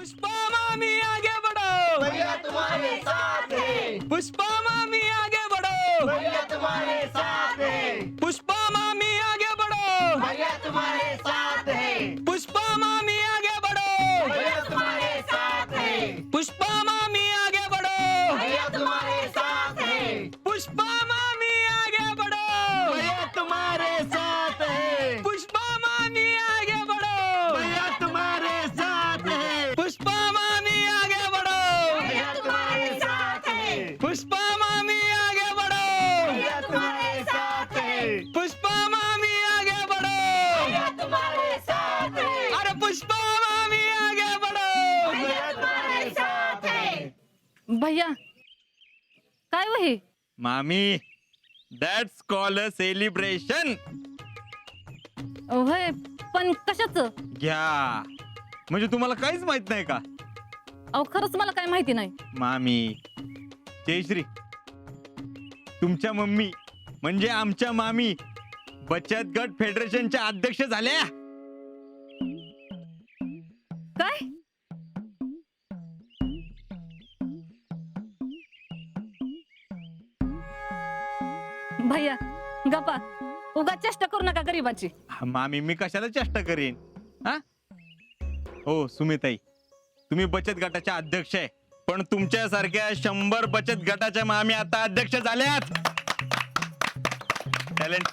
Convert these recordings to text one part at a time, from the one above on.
पुष्पा मामी आगे बढ़ो, भैया तुम्हारे साथ है, पुष्पा मामी आगे बढ़ो, भैया तुम्हारे साथ है, पुष्पा मामी आगे बढ़ो, भैया तुम्हारे साथ है, पुष्पा मामी आगे बढ़ो, भैया तुम्हारे साथ है, पुष्पा मामी आगे बढ़ो, भैया तुम्हारे साथ है, पुष्पा मामी आगे बढ़ो, भैया तुम्हारे साथ है, पुष्पा मामी आगे बढ़ो, भैया तुम्हारे साथ है, पुष्पा मामी आगे बढ़ो, भैया तुम्हारे साथ है, पुष्पा मामी आगे बढ़ो, भैया तुम्हारे साथ है, पुष्पा मामी आगे बढ़ो, भैया तुम्हारे साथ है, अरे पुष्पा मामी आगे बढ़ो. भैया तुम्हारे साथ है. भैया काय हो हे मामी, दॅट्स कॉल अ सेलिब्रेशन. होय पण कशाच घ्या, म्हणजे तुम्हाला काहीच माहित नाही का अहो खरंच मला काय माहिती नाही. मामी? जयश्री, तुमच्या मम्मी म्हणजे आमच्या मामी बचत गट फेडरेशनच्या अध्यक्ष झाल्या. काय भैया गप्पा उगा चेष्टा करू नका गरीबाची. मामी, मी कशाला चेष्टा करीन? हा, हो सुमिताई, तुम्ही बचत गटाच्या अध्यक्ष आहे, पण तुमच्यासारख्या 100 बचत गटाच्या मामी आता अध्यक्ष झाल्यात. टॅलेंट.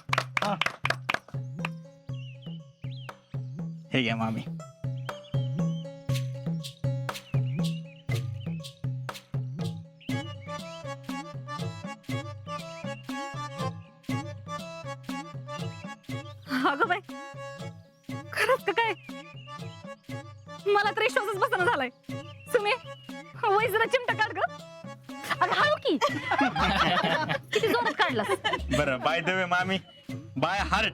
हे घ्या मामी. अगं बाई खरंच का काय मला तर विश्वासच बसना झालाय. सुमे वय जरा चिमटा काढ ग. अगं हळू की किती जोरात काढला. बरं, बाय द वे मामी, बाय हार्ट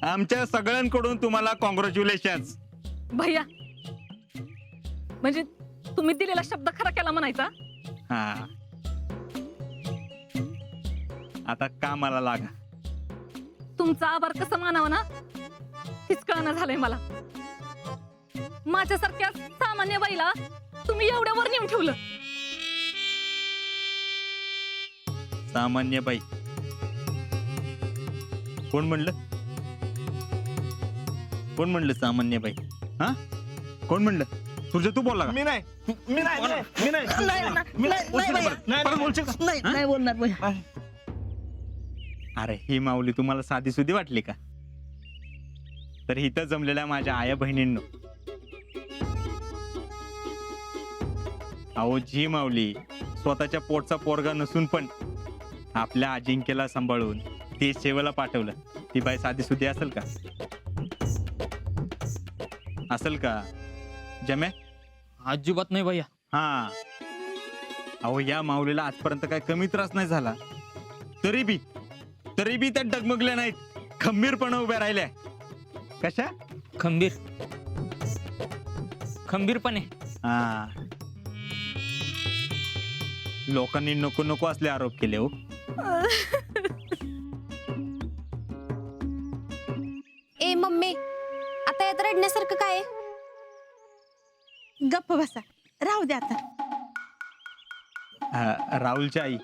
आमच्या सगळ्यांकडून तुम्हाला कॉंग्रॅच्युलेशन. भैया म्हणजे तुम्ही दिलेला शब्द खरा केला म्हणायचा. हा, आता कामाला लागा. तुमचा आभार कसं मानावं ना हेच कळना झालंय मला. माझ्यासारख्या सामान्य बाईला तुम्ही एवढ्या वर नेऊन ठेवलं. सामान्य बाई कोण म्हणलं? कोण म्हणलं सामान्य बाई? हा, कोण म्हणलं? तुझं तू बोलला का? मी नाही, मी नाही, मी नाही, परत बोलशील का? नाही बोलणार भैया. अरे ही माऊली तुम्हाला साधी सुधी वाटली का? तर इथं जमलेल्या माझ्या आया बहिणींनो, अहो जी माऊली स्वतःच्या पोटचा पोरगा नसून पण आपल्या अजिंक्यला सांभाळून ते सेवेला पाठवलं, ती बाई साधी सुधी असेल का? असेल का जमे? अजिबात नाही भैया. हा, अहो या माऊलीला आजपर्यंत काय कमी त्रास नाही झाला, तरी बी त्या डगमगल्या नाहीत, खंबीरपणे उभ्या राहिल्या. कशा? खंबीरपणे. हा, लोकांनी नको नको असले आरोप केले हो. ए मम्मी, आता यात रडण्यासारखं काय आहे? गप्प बसा, राहू दे आता. राहुलच्या आई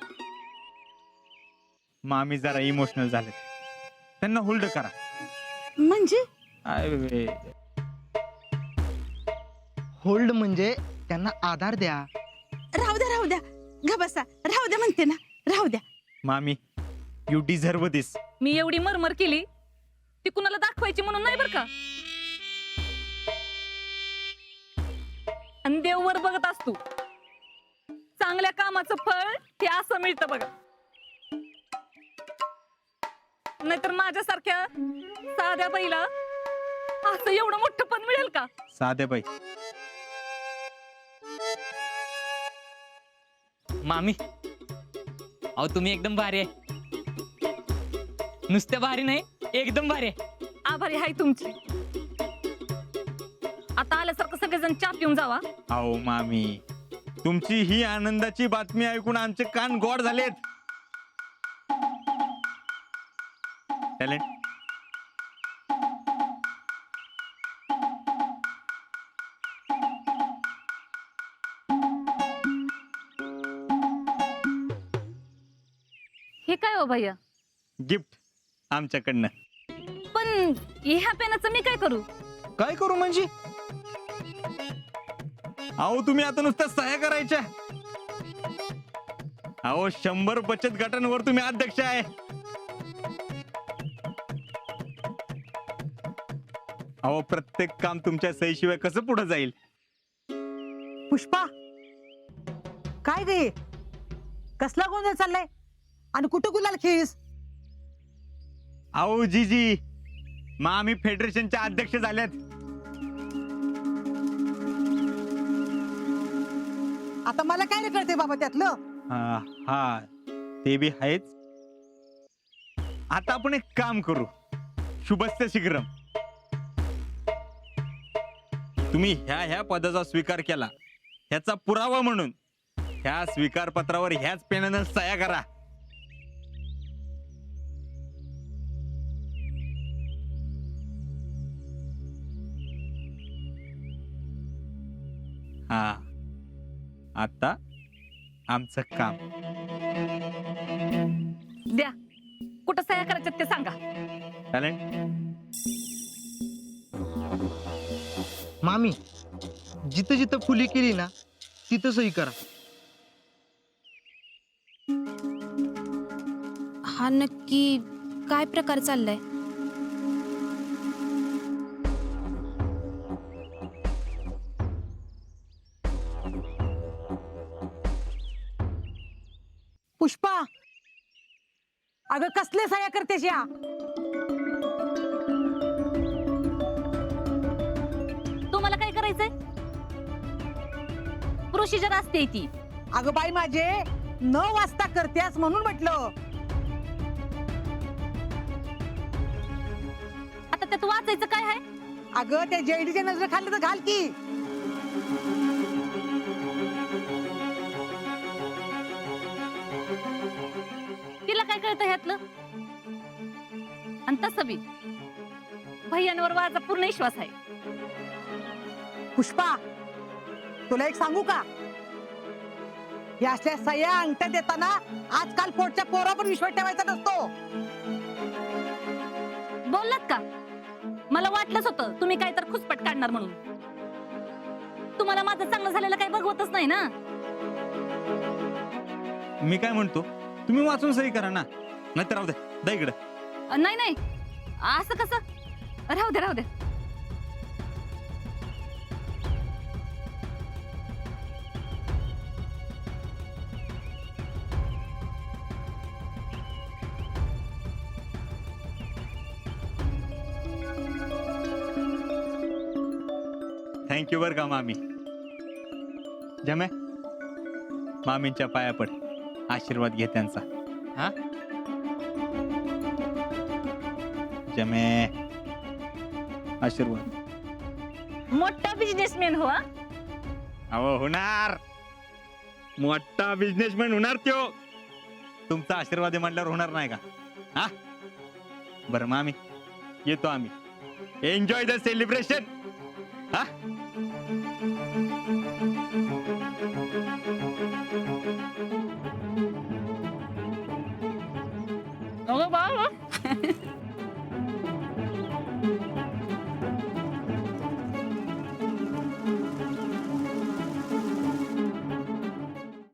मामी जरा इमोशनल झाले, त्यांना होल्ड करा. म्हणजे अरे, होल्ड म्हणजे त्यांना आधार द्या. राहू द्या ग बसा, राहू द्या म्हणते ना, राहू द्या. मामी, यू डिझर्व दिस. मी एवढी मरमर केली ती कुणाला दाखवायची म्हणून नाही बर का. आणि देव वर बघत असतो, चांगल्या कामाचं फळ हे असं मिळतं बघा. नाहीतर माझ्यासारख्या साध्या बाईला असं एवढं मोठं पण मिळेल का? साधे बाई, मामी अहो तुम्ही एकदम भारी आहे. नुसत्या भारी नाही, एकदम भारी आहे. आभारी आहे तुमची. आता आल्यासारखं सगळेजण चहा पिऊन जावा. अहो मामी, तुमची ही आनंदाची बातमी ऐकून आमचे कान गोड झालेत. टॅलेंट. हे काय हो भैया? गिफ्ट आमच्याकडनं. पण ह्या पेनाचं मी काय करू? काय करू म्हणजे? अहो तुम्ही आता नुसतं सह्या करायच्या. अहो 100 बचत गटांवर तुम्ही अध्यक्ष आहे. अहो प्रत्येक काम तुमच्या सहीशिवाय कसं पुढे जाईल? पुष्पा, काय गे कसला गोंधळ चाललाय आणि कुठं गुलाल खेळीस? अहो जीजी, मग आम्ही फेडरेशनच्या अध्यक्ष झाल्यात. आता मला काय रे कळते बाबा त्यातलं? हा ते बी आहेच. आता आपण एक काम करू, शुभस्य शीघ्रम. तुम्ही ह्या पदाचा स्वीकार केला ह्याचा पुरावा म्हणून ह्या स्वीकार पत्रावर ह्याच पेनानं सह्या करा. हा आता आमचं काम. द्या, कुठं सह्या करायच्यात ते सांगा. टॅलेंट. मामी, जिथं जिथं फुली केली ना तिथं सही करा. हा नक्की काय प्रकार चाललाय? पुष्पा, अगं कसले सह्या करतेस या? तुम्हाला काय करायचंय? प्रोसिजर असते ती. अगं बाई माझे 9 वाजता करतेस म्हणून म्हटलं. आता त्यात वाचायचं काय आहे? अगं त्या जेडीच्या नजर खाल्ली तर घाल की. तिला काय कळतं ह्यातलं? आणि तसं बी भैयांवर माझा पूर्ण विश्वास आहे. पुष्पा, तुला एक सांगू का? या अशा सह्या अंगठ्या देताना आजकाल पोटच्या पोरावर विश्वास ठेवायचा नसतो. बोललात का? मला वाटलंच होतं तुम्ही काय तर खुसपट काढणार म्हणून. तुम्हाला माझं चांगलं झालेलं काही बघवतच नाही ना. मी काय म्हणतो, तुम्ही वाचून सही करा ना, नाही तर राहू द्या इकडं. नाही नाही, असं कसं? राहू दे राहू दे. थँक्यू बर का मामी. जमे, मामींच्या पाया पड, आशीर्वाद घे त्यांचा. हा? जमे, आशीर्वाद. मोठा बिझनेसमॅन हो. अहो होणार, मोठा बिझनेसमॅन होणार त्यो. तुमचा आशीर्वाद आहे म्हटल्यावर होणार नाही का? हा बरं मामी, येतो आम्ही. Enjoy the celebration. हा